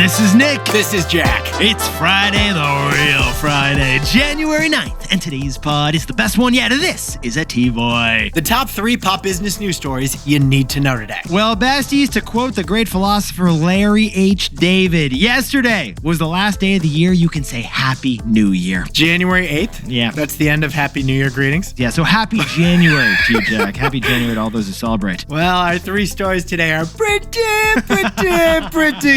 This is Nick. This is Jack. It's Friday, the real Friday, January 9th, and today's pod is the best one yet. This is a T-Boy. The top 3 pop business news stories you need to know today. Well, besties, to quote the great philosopher Larry H. David, yesterday was the last day of the year you can say Happy New Year. January 8th? Yeah. That's the end of Happy New Year greetings? Yeah, so happy January to you, Jack. Happy January to all those who celebrate. Well, our 3 stories today are pretty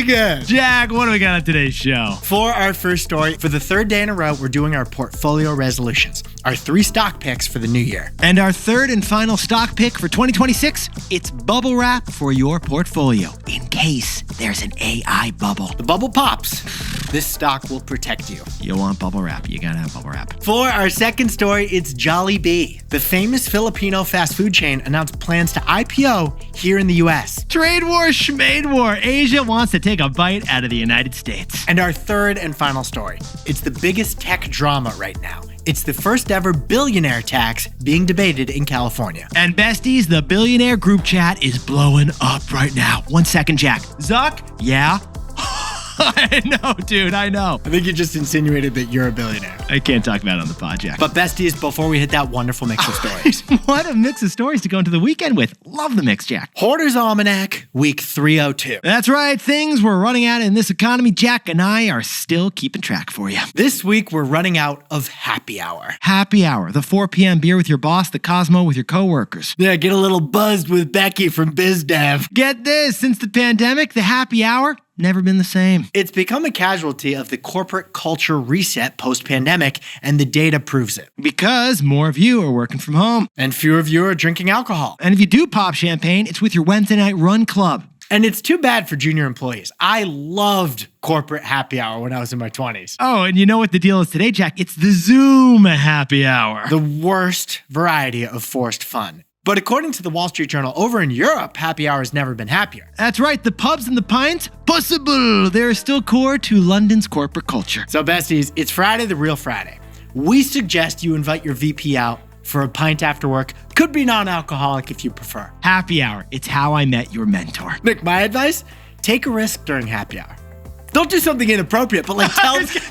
good. Jack, what do we got on today's show? For our first story, for the 3rd day in a row, we're doing our portfolio resolutions, our 3 stock picks for the new year. And our third and final stock pick for 2026, it's bubble wrap for your portfolio, in case there's an AI bubble. The bubble pops. This stock will protect you. You want bubble wrap, you gotta have bubble wrap. For our second story, it's Jollibee. The famous Filipino fast food chain announced plans to IPO here in the US. Trade war, schmade war. Asia wants to take a bite out of the United States. And our third and final story, it's the biggest tech drama right now. It's the first ever billionaire tax being debated in California. And besties, the Billionaire group chat is blowing up right now. 1 second, Jack. Zuck? Yeah? I know, dude, I know. I think you just insinuated that you're a billionaire. I can't talk about it on the pod, Jack. But besties, before we hit that wonderful mix of stories. What a mix of stories to go into the weekend with. Love the mix, Jack. Hoarder's Almanac, week 302. That's right, things we're running out in this economy. Jack and I are still keeping track for you. This week, we're running out of happy hour. Happy hour, the 4 p.m. beer with your boss, the Cosmo with your coworkers. Yeah, get a little buzzed with Becky from BizDev. Get this, since the pandemic, the happy hour, never been the same. It's become a casualty of the corporate culture reset post-pandemic, and the data proves it. Because more of you are working from home. And fewer of you are drinking alcohol. And if you do pop champagne, it's with your Wednesday night run club. And it's too bad for junior employees. I loved corporate happy hour when I was in my 20s. Oh, and you know what the deal is today, Jack? It's the Zoom happy hour. The worst variety of forced fun. But according to the Wall Street Journal, over in Europe, happy hour has never been happier. That's right, the pubs and the pints, possible. They're still core to London's corporate culture. So besties, it's Friday, the real Friday. We suggest you invite your VP out for a pint after work. Could be non-alcoholic if you prefer. Happy hour, it's how I met your mentor. Nick, my advice, take a risk during happy hour. Don't do something inappropriate, but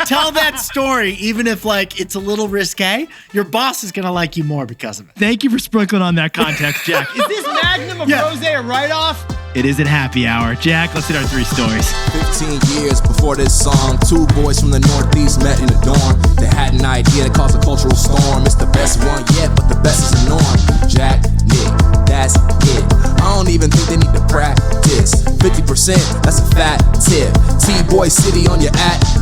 tell that story, even if it's a little risque. Your boss is gonna like you more because of it. Thank you for sprinkling on that context, Jack. Is this Magnum of Rosé a write-off? It isn't happy hour. Jack, let's hit our 3 stories. 15 years before this song, 2 boys from the Northeast met in a dorm. They had an idea that caused a cultural storm. It's the best one yet, but the best is the norm. Jack, Nick, that's it. I don't even think they need to practice. 50%, that's a fat tip. T-Boy City on your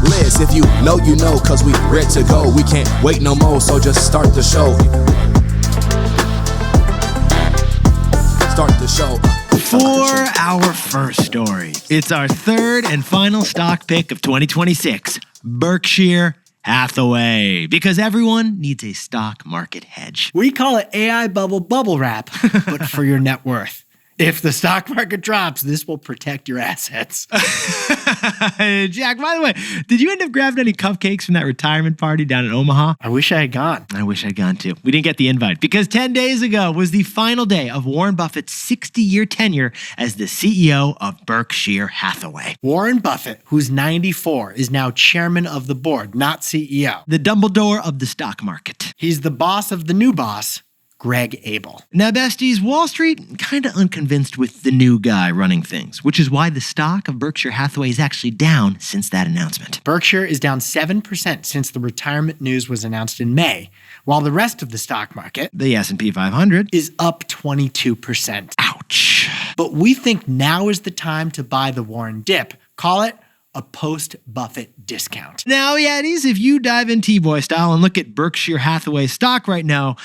list. If you know, you know, cause we ready to go. We can't wait no more, so just start the show. Start the show. For our first story, it's our third and final stock pick of 2026, Berkshire Hathaway, because everyone needs a stock market hedge. We call it AI bubble wrap, but for your net worth. If the stock market drops, this will protect your assets. Jack, by the way, did you end up grabbing any cupcakes from that retirement party down in Omaha? I wish I had gone. I wish I'd gone too. We didn't get the invite because 10 days ago was the final day of Warren Buffett's 60-year tenure as the CEO of Berkshire Hathaway. Warren Buffett, who's 94, is now chairman of the board, not CEO. The Dumbledore of the stock market. He's the boss of the new boss, Greg Abel. Now, besties, Wall Street kind of unconvinced with the new guy running things, which is why the stock of Berkshire Hathaway is actually down since that announcement. Berkshire is down 7% since the retirement news was announced in May, while the rest of the stock market, the S&P 500, is up 22%. Ouch. But we think now is the time to buy the Warren dip. Call it a post-Buffett discount. Now, Yaddies, if you dive in T-Boy style and look at Berkshire Hathaway stock right now,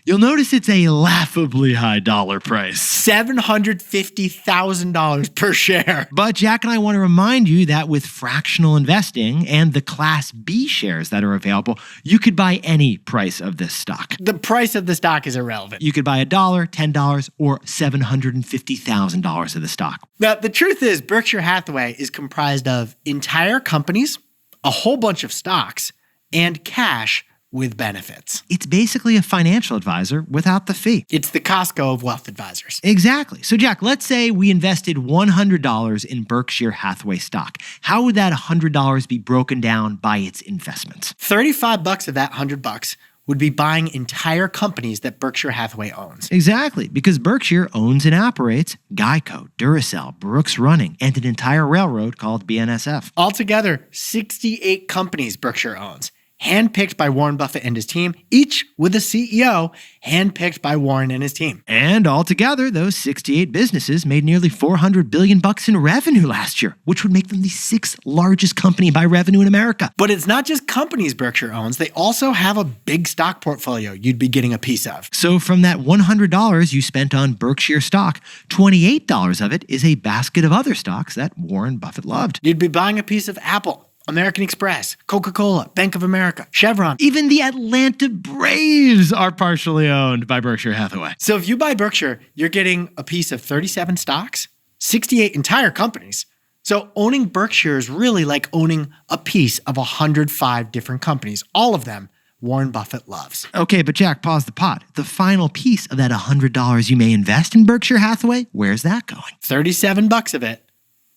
you'll notice it's a laughably high dollar price. $750,000 per share. But Jack and I want to remind you that with fractional investing and the Class B shares that are available, you could buy any price of this stock. The price of the stock is irrelevant. You could buy $1, $10, or $750,000 of the stock. Now, the truth is Berkshire Hathaway is comprised of entire companies, a whole bunch of stocks, and cash with benefits. It's basically a financial advisor without the fee. It's the Costco of wealth advisors. Exactly. So Jack, let's say we invested $100 in Berkshire Hathaway stock. How would that $100 be broken down by its investments? $35 of that $100 would be buying entire companies that Berkshire Hathaway owns. Exactly, because Berkshire owns and operates Geico, Duracell, Brooks Running, and an entire railroad called BNSF. Altogether, 68 companies Berkshire owns, handpicked by Warren Buffett and his team, each with a CEO handpicked by Warren and his team. And altogether, those 68 businesses made nearly $400 billion in revenue last year, which would make them the 6th largest company by revenue in America. But it's not just companies Berkshire owns. They also have a big stock portfolio you'd be getting a piece of. So from that $100 you spent on Berkshire stock, $28 of it is a basket of other stocks that Warren Buffett loved. You'd be buying a piece of Apple, American Express, Coca-Cola, Bank of America, Chevron. Even the Atlanta Braves are partially owned by Berkshire Hathaway. So if you buy Berkshire, you're getting a piece of 37 stocks, 68 entire companies. So owning Berkshire is really like owning a piece of 105 different companies, all of them Warren Buffett loves. Okay, but Jack, pause the pod. The final piece of that $100 you may invest in Berkshire Hathaway, where's that going? $37 of it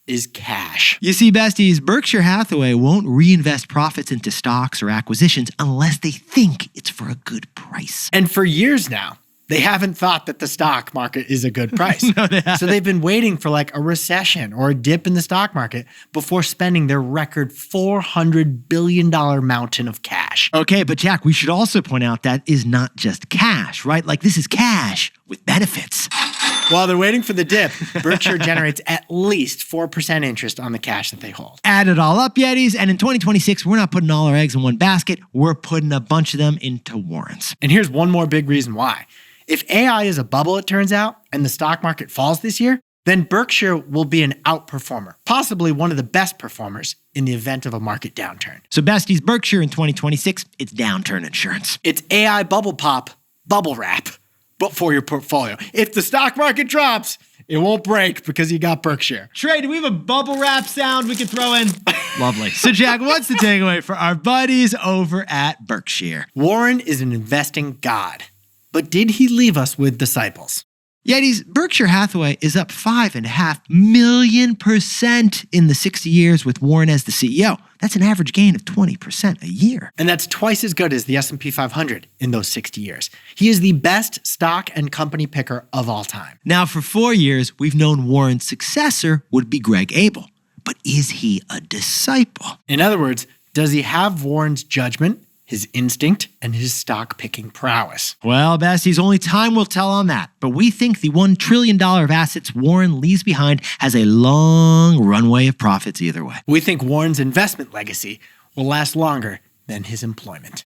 is cash. You see, besties, Berkshire Hathaway won't reinvest profits into stocks or acquisitions unless they think it's for a good price. And for years now, they haven't thought that the stock market is a good price. No, they haven't. So they've been waiting for like a recession or a dip in the stock market before spending their record $400 billion mountain of cash. Okay, but Jack, we should also point out that is not just cash, right? Like this is cash with benefits. While they're waiting for the dip, Berkshire generates at least 4% interest on the cash that they hold. Add it all up, Yetis, and in 2026, we're not putting all our eggs in one basket. We're putting a bunch of them into Warren's. And here's one more big reason why. If AI is a bubble, it turns out, and the stock market falls this year, then Berkshire will be an outperformer, possibly one of the best performers in the event of a market downturn. So besties, Berkshire in 2026, it's downturn insurance. It's AI bubble pop, bubble wrap, but for your portfolio. If the stock market drops, it won't break because you got Berkshire. Trey, do we have a bubble wrap sound we can throw in? Lovely. So Jack, what's the takeaway for our buddies over at Berkshire? Warren is an investing god, but did he leave us with disciples? Yetis, Berkshire Hathaway is up 5.5 million% in the 60 years with Warren as the CEO. That's an average gain of 20% a year. And that's twice as good as the S&P 500 in those 60 years. He is the best stock and company picker of all time. Now, for 4 years, we've known Warren's successor would be Greg Abel. But is he a disciple? In other words, does he have Warren's judgment, his instinct, and his stock picking prowess? Well, besties, only time will tell on that. But we think the $1 trillion of assets Warren leaves behind has a long runway of profits either way. We think Warren's investment legacy will last longer than his employment.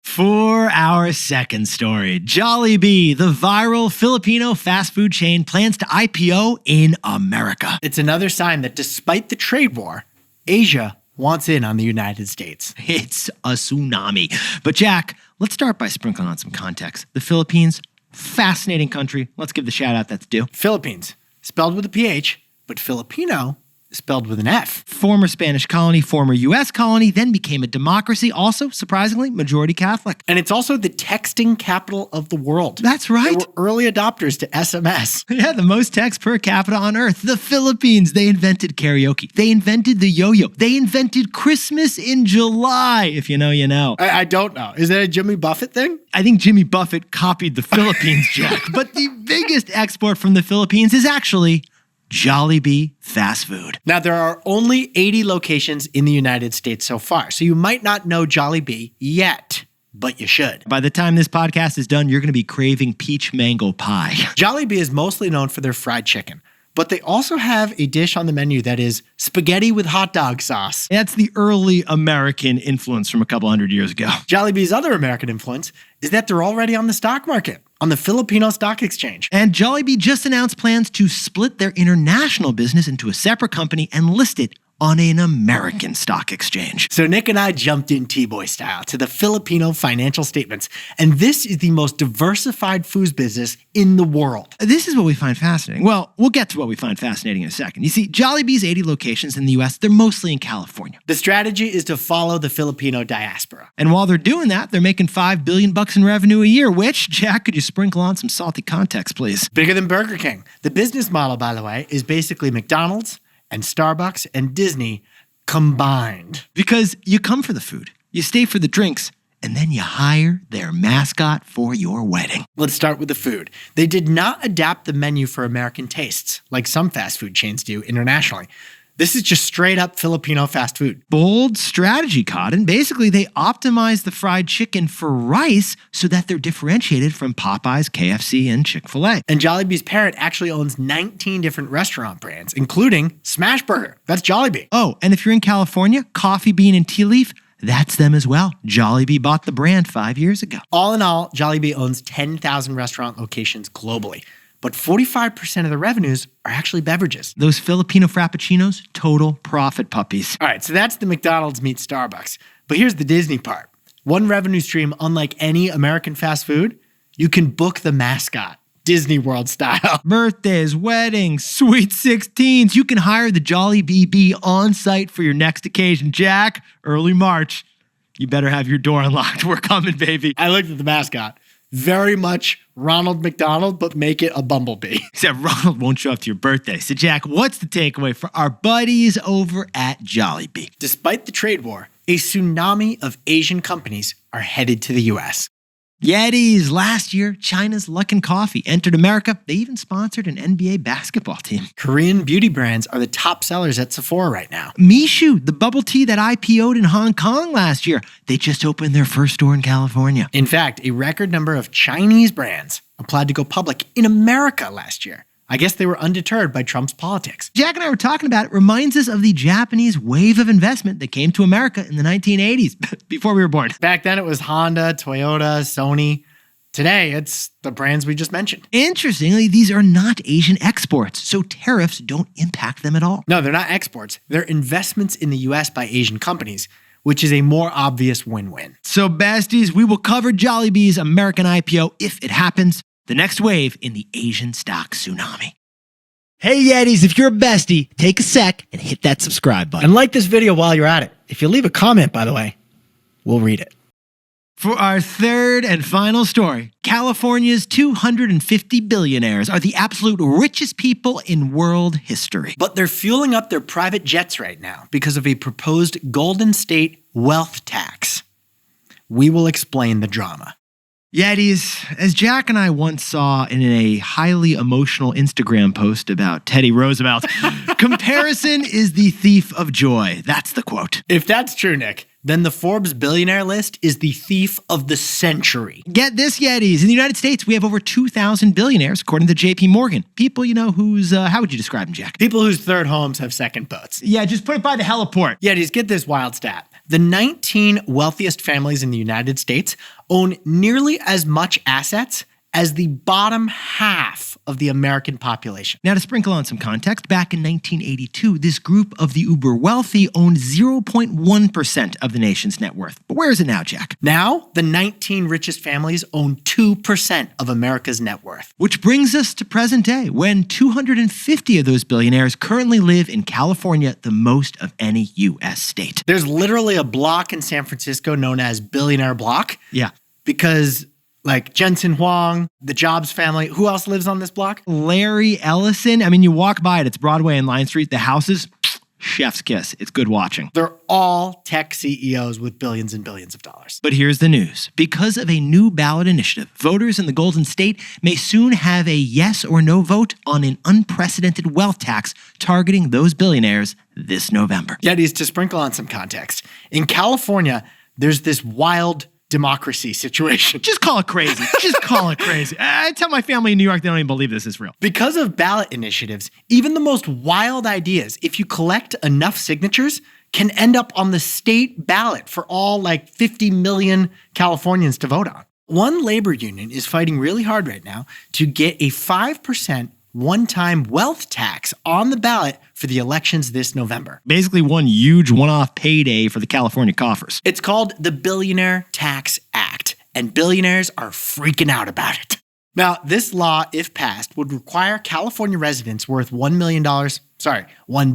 For our second story, Jollibee, the viral Filipino fast food chain, plans to IPO in America. It's another sign that despite the trade war, Asia wants in on the United States. It's a tsunami. But Jack, let's start by sprinkling on some context. The Philippines, fascinating country. Let's give the shout out that's due. Philippines, spelled with a PH, but Filipino spelled with an F. Former Spanish colony, former US colony, then became a democracy, also, surprisingly, majority Catholic. And it's also the texting capital of the world. That's right. They were early adopters to SMS. Yeah, the most text per capita on Earth. The Philippines, they invented karaoke. They invented the yo-yo. They invented Christmas in July. If you know, you know. I don't know. Is that a Jimmy Buffett thing? I think Jimmy Buffett copied the Philippines, Jack. But the biggest export from the Philippines is actually Jollibee fast food. Now, there are only 80 locations in the United States so far, so you might not know Jollibee yet, but you should. By the time this podcast is done, you're going to be craving peach mango pie. Jollibee is mostly known for their fried chicken, but they also have a dish on the menu that is spaghetti with hot dog sauce. That's the early American influence from a couple hundred years ago. Jollibee's other American influence is that they're already on the stock market, on the Filipino Stock Exchange. And Jollibee just announced plans to split their international business into a separate company and list it on an American stock exchange. So Nick and I jumped in T-Boy style to the Filipino financial statements, and this is the most diversified foods business in the world. This is what we find fascinating. Well, we'll get to what we find fascinating in a second. You see, Jollibee's 80 locations in the US, they're mostly in California. The strategy is to follow the Filipino diaspora. And while they're doing that, they're making $5 billion in revenue a year, which, Jack, could you sprinkle on some salty context, please? Bigger than Burger King. The business model, by the way, is basically McDonald's and Starbucks and Disney combined. Because you come for the food, you stay for the drinks, and then you hire their mascot for your wedding. Let's start with the food. They did not adapt the menu for American tastes, like some fast food chains do internationally. This is just straight up Filipino fast food. Bold strategy, Cotton. Basically, they optimize the fried chicken for rice so that they're differentiated from Popeyes, KFC, and Chick-fil-A. And Jollibee's parent actually owns 19 different restaurant brands, including Smashburger. That's Jollibee. Oh, and if you're in California, Coffee Bean and Tea Leaf, that's them as well. Jollibee bought the brand 5 years ago. All in all, Jollibee owns 10,000 restaurant locations globally. But 45% of the revenues are actually beverages. Those Filipino frappuccinos, total profit puppies. All right, so that's the McDonald's meets Starbucks. But here's the Disney part. One revenue stream, unlike any American fast food, you can book the mascot, Disney World style. Birthdays, weddings, sweet 16s. You can hire the Jollibee on site for your next occasion. Jack, early March. You better have your door unlocked. We're coming, baby. I looked at the mascot. Very much Ronald McDonald, but make it a bumblebee. Except Ronald won't show up to your birthday. So Jack, what's the takeaway for our buddies over at Jollibee? Despite the trade war, a tsunami of Asian companies are headed to the US. Yetis. Last year, China's Luckin Coffee entered America. They even sponsored an NBA basketball team. Korean beauty brands are the top sellers at Sephora right now. Mishu, the bubble tea that IPO'd in Hong Kong last year. They just opened their first store in California. In fact, a record number of Chinese brands applied to go public in America last year. I guess they were undeterred by Trump's politics. Jack and I were talking about it. Reminds us of the Japanese wave of investment that came to America in the 1980s, before we were born. Back then it was Honda, Toyota, Sony. Today it's the brands we just mentioned. Interestingly, these are not Asian exports, so tariffs don't impact them at all. No, they're not exports. They're investments in the US by Asian companies, which is a more obvious win-win. So besties, we will cover Jollibee's American IPO if it happens. The next wave in the Asian stock tsunami. Hey Yetis, if you're a bestie, take a sec and hit that subscribe button. And like this video while you're at it. If you leave a comment, by the way, we'll read it. For our third and final story, California's 250 billionaires are the absolute richest people in world history. But they're fueling up their private jets right now because of a proposed Golden State wealth tax. We will explain the drama. Yetis, as Jack and I once saw in a highly emotional Instagram post about Teddy Roosevelt, comparison is the thief of joy. That's the quote. If that's true, Nick, then the Forbes billionaire list is the thief of the century. Get this, Yetis. In the United States, we have over 2,000 billionaires, according to JP Morgan. People, whose, how would you describe them, Jack? People whose third homes have second boats. Yeah, just put it by the heliport. Yetis, get this wild stat. The 19 wealthiest families in the United States own nearly as much assets as the bottom half of the American population. Now, to sprinkle on some context, back in 1982, this group of the uber wealthy owned 0.1% of the nation's net worth. But where is it now, Jack? Now, the 19 richest families own 2% of America's net worth. Which brings us to present day, when 250 of those billionaires currently live in California, the most of any U.S. state. There's literally a block in San Francisco known as Billionaire Block. Yeah. Because like Jensen Huang, the Jobs family. Who else lives on this block? Larry Ellison. I mean, you walk by it. It's Broadway and Line Street. The houses, chef's kiss. It's good watching. They're all tech CEOs with billions and billions of dollars. But here's the news. Because of a new ballot initiative, voters in the Golden State may soon have a yes or no vote on an unprecedented wealth tax targeting those billionaires this November. Yetis, to sprinkle on some context. In California, there's this wild democracy situation. Just call it crazy. Just call it crazy. I tell my family in New York they don't even believe this is real. Because of ballot initiatives, even the most wild ideas, if you collect enough signatures, can end up on the state ballot for all like 50 million Californians to vote on. One labor union is fighting really hard right now to get a 5% one-time wealth tax on the ballot for the elections this November. Basically one huge one-off payday for the California coffers. It's called the Billionaire Tax Act, and billionaires are freaking out about it. Now, this law, if passed, would require California residents worth $1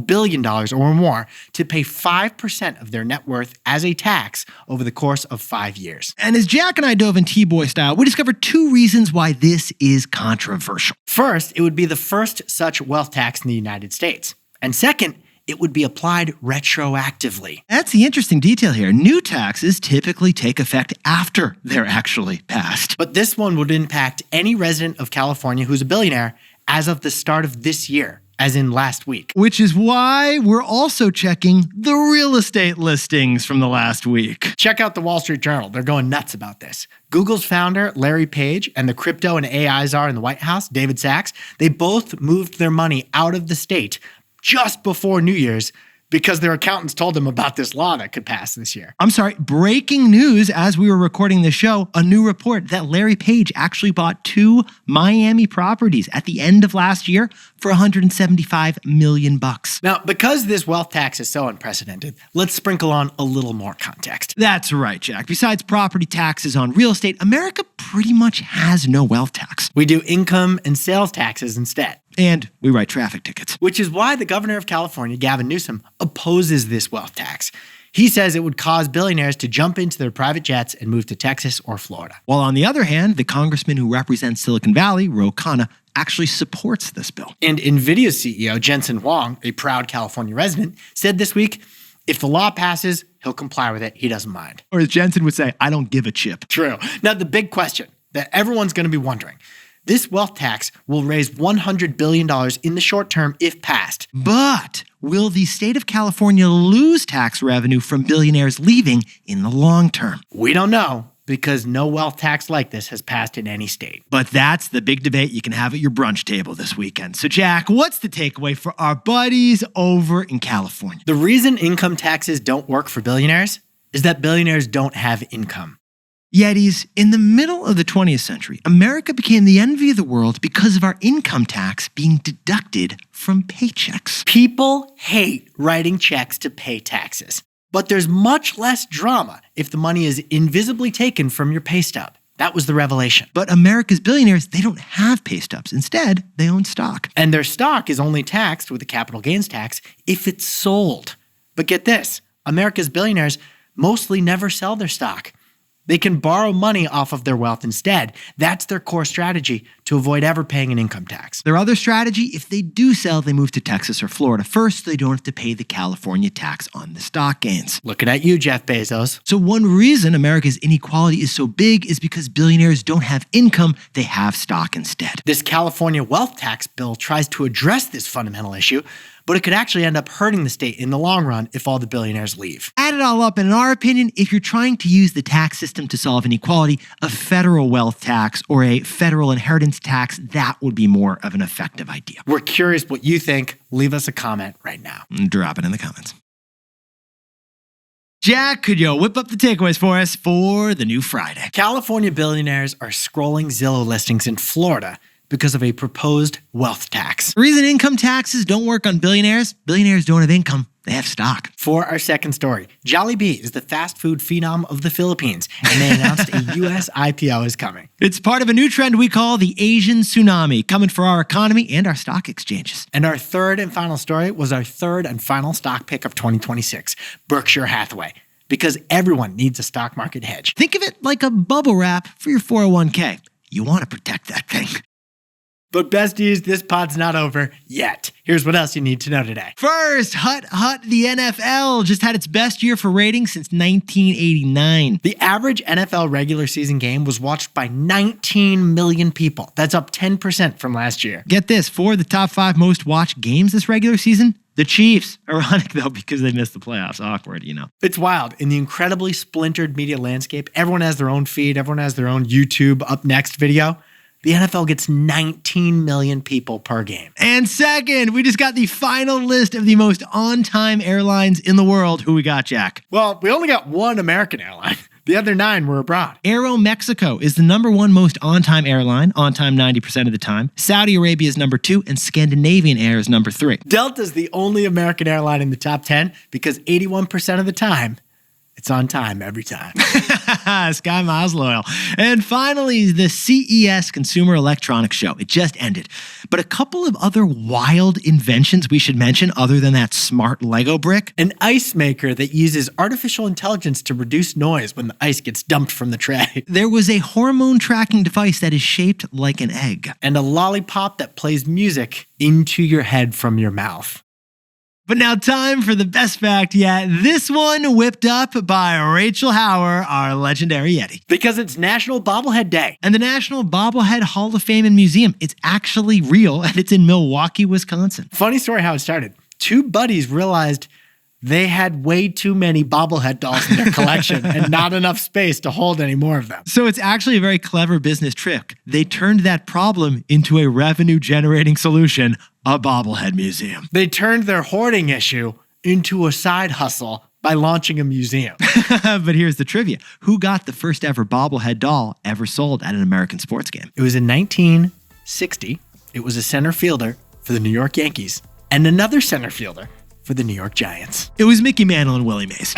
billion or more to pay 5% of their net worth as a tax over the course of 5 years. And as Jack and I dove in T-Boy style, we discovered 2 reasons why this is controversial. First, it would be the first such wealth tax in the United States. And second, it would be applied retroactively. That's the interesting detail here. New taxes typically take effect after they're actually passed. But this one would impact any resident of California who's a billionaire as of the start of this year, as in last week. Which is why we're also checking the real estate listings from the last week. Check out the Wall Street Journal. They're going nuts about this. Google's founder, Larry Page, and the crypto and AI czar in the White House, David Sachs, they both moved their money out of the state just before New Year's because their accountants told them about this law that could pass this year. I'm sorry, breaking news as we were recording this show, a new report that Larry Page actually bought 2 Miami properties at the end of last year for $175 million. Now, because this wealth tax is so unprecedented, let's sprinkle on a little more context. That's right, Jack. Besides property taxes on real estate, America pretty much has no wealth tax. We do income and sales taxes instead. And we write traffic tickets. Which is why the governor of California, Gavin Newsom, opposes this wealth tax. He says it would cause billionaires to jump into their private jets and move to Texas or Florida. While on the other hand, the congressman who represents Silicon Valley, Ro Khanna, actually supports this bill. And NVIDIA's CEO, Jensen Huang, a proud California resident, said this week, if the law passes, he'll comply with it. He doesn't mind. Or as Jensen would say, I don't give a chip. True. Now, the big question that everyone's going to be wondering, this wealth tax will raise $100 billion in the short term if passed. But will the state of California lose tax revenue from billionaires leaving in the long term? We don't know because no wealth tax like this has passed in any state. But that's the big debate you can have at your brunch table this weekend. So Jack, what's the takeaway for our buddies over in California? The reason income taxes don't work for billionaires is that billionaires don't have income. Yetis, in the middle of the 20th century, America became the envy of the world because of our income tax being deducted from paychecks. People hate writing checks to pay taxes, but there's much less drama if the money is invisibly taken from your pay stub. That was the revelation. But America's billionaires, they don't have pay stubs. Instead, they own stock. And their stock is only taxed with a capital gains tax if it's sold. But get this, America's billionaires mostly never sell their stock. They can borrow money off of their wealth instead. That's their core strategy to avoid ever paying an income tax. Their other strategy, if they do sell, they move to Texas or Florida first so they don't have to pay the California tax on the stock gains. Looking at you, Jeff Bezos. So one reason America's inequality is so big is because billionaires don't have income, they have stock instead. This California wealth tax bill tries to address this fundamental issue, but it could actually end up hurting the state in the long run if all the billionaires leave. Add it all up, and in our opinion, if you're trying to use the tax system to solve inequality, a federal wealth tax or a federal inheritance tax, that would be more of an effective idea. We're curious what you think. Leave us a comment right now. Drop it in the comments. Jack, could you whip up the takeaways for us for the new Friday? California billionaires are scrolling Zillow listings in Florida because of a proposed wealth tax. The reason income taxes don't work on billionaires don't have income, they have stock. For our second story, Jollibee is the fast food phenom of the Philippines, and they announced a US IPO is coming. It's part of a new trend we call the Asian Tsunami, coming for our economy and our stock exchanges. And our third and final story was our third and final stock pick of 2026, Berkshire Hathaway, because everyone needs a stock market hedge. Think of it like a bubble wrap for your 401k. You want to protect that thing. But besties, this pod's not over yet. Here's what else you need to know today. First, the NFL just had its best year for ratings since 1989. The average NFL regular season game was watched by 19 million people. That's up 10% from last year. Get this, 4 of the top 5 most watched games this regular season, the Chiefs. Ironic though, because they missed the playoffs. Awkward, you know. It's wild. In the incredibly splintered media landscape, everyone has their own feed. Everyone has their own YouTube up next video. The NFL gets 19 million people per game. And second, we just got the final list of the most on-time airlines in the world. Who we got, Jack? Well, we only got one American airline. The other 9 were abroad. Aeromexico is the number 1 most on-time airline, on time 90% of the time. Saudi Arabia is number 2, and Scandinavian Air is number 3. Delta is the only American airline in the top 10 because 81% of the time, it's on time every time. Sky Miles loyal. And finally, the CES Consumer Electronics Show. It just ended. But a couple of other wild inventions we should mention other than that smart Lego brick. An ice maker that uses artificial intelligence to reduce noise when the ice gets dumped from the tray. There was a hormone tracking device that is shaped like an egg. And a lollipop that plays music into your head from your mouth. But now time for the best fact yet. This one whipped up by Rachel Hauer, our legendary Yeti. Because it's National Bobblehead Day. And the National Bobblehead Hall of Fame and Museum, it's actually real, and it's in Milwaukee, Wisconsin. Funny story how it started. 2 buddies realized they had way too many bobblehead dolls in their collection and not enough space to hold any more of them. So it's actually a very clever business trick. They turned that problem into a revenue-generating solution, a bobblehead museum. They turned their hoarding issue into a side hustle by launching a museum. But here's the trivia. Who got the first ever bobblehead doll ever sold at an American sports game? It was in 1960. It was a center fielder for the New York Yankees and another center fielder for the New York Giants. It was Mickey Mantle and Willie Mays.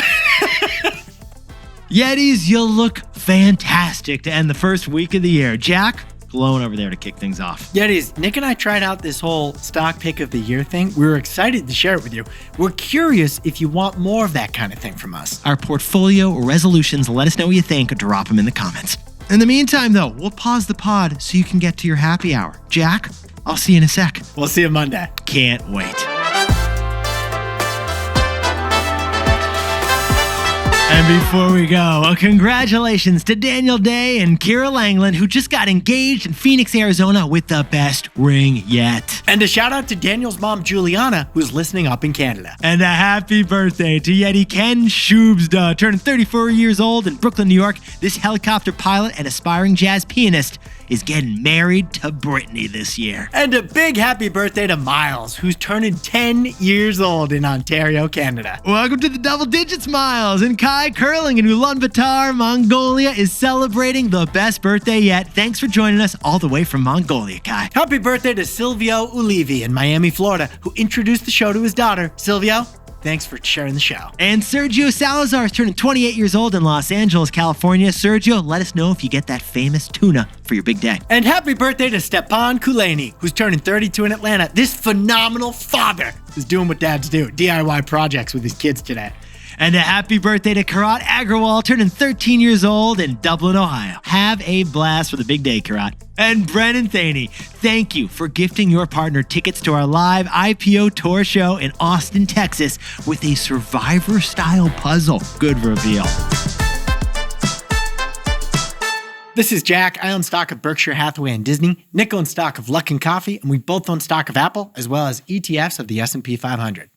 Yetis, you look fantastic to end the first week of the year. Jack, glowing over there to kick things off. Yetis, Nick and I tried out this whole stock pick of the year thing. We were excited to share it with you. We're curious if you want more of that kind of thing from us. Our portfolio resolutions, let us know what you think. Drop them in the comments. In the meantime, though, we'll pause the pod so you can get to your happy hour. Jack, I'll see you in a sec. We'll see you Monday. Can't wait. And before we go, congratulations to Daniel Day and Kira Langland, who just got engaged in Phoenix, Arizona with the best ring yet. And a shout out to Daniel's mom, Juliana, who's listening up in Canada. And a happy birthday to Yeti Ken Shubsda, turning 34 years old in Brooklyn, New York. This helicopter pilot and aspiring jazz pianist is getting married to Brittany this year. And a big happy birthday to Miles, who's turning 10 years old in Ontario, Canada. Welcome to the double digits, Miles. And Kai Curling in Ulaanbaatar, Mongolia is celebrating the best birthday yet. Thanks for joining us all the way from Mongolia, Kai. Happy birthday to Silvio Ulivi in Miami, Florida, who introduced the show to his daughter. Silvio, thanks for sharing the show. And Sergio Salazar is turning 28 years old in Los Angeles, California. Sergio, let us know if you get that famous tuna for your big day. And happy birthday to Stepan Kuleni, who's turning 32 in Atlanta. This phenomenal father is doing what dads do, DIY projects with his kids today. And a happy birthday to Karat Agrawal, turning 13 years old in Dublin, Ohio. Have a blast for the big day, Karat. And Brennan Thaney, thank you for gifting your partner tickets to our live IPO tour show in Austin, Texas with a Survivor-style puzzle. Good reveal. This is Jack. I own stock of Berkshire Hathaway and Disney. Nick owns stock of Luckin Coffee, and we both own stock of Apple, as well as ETFs of the S&P 500.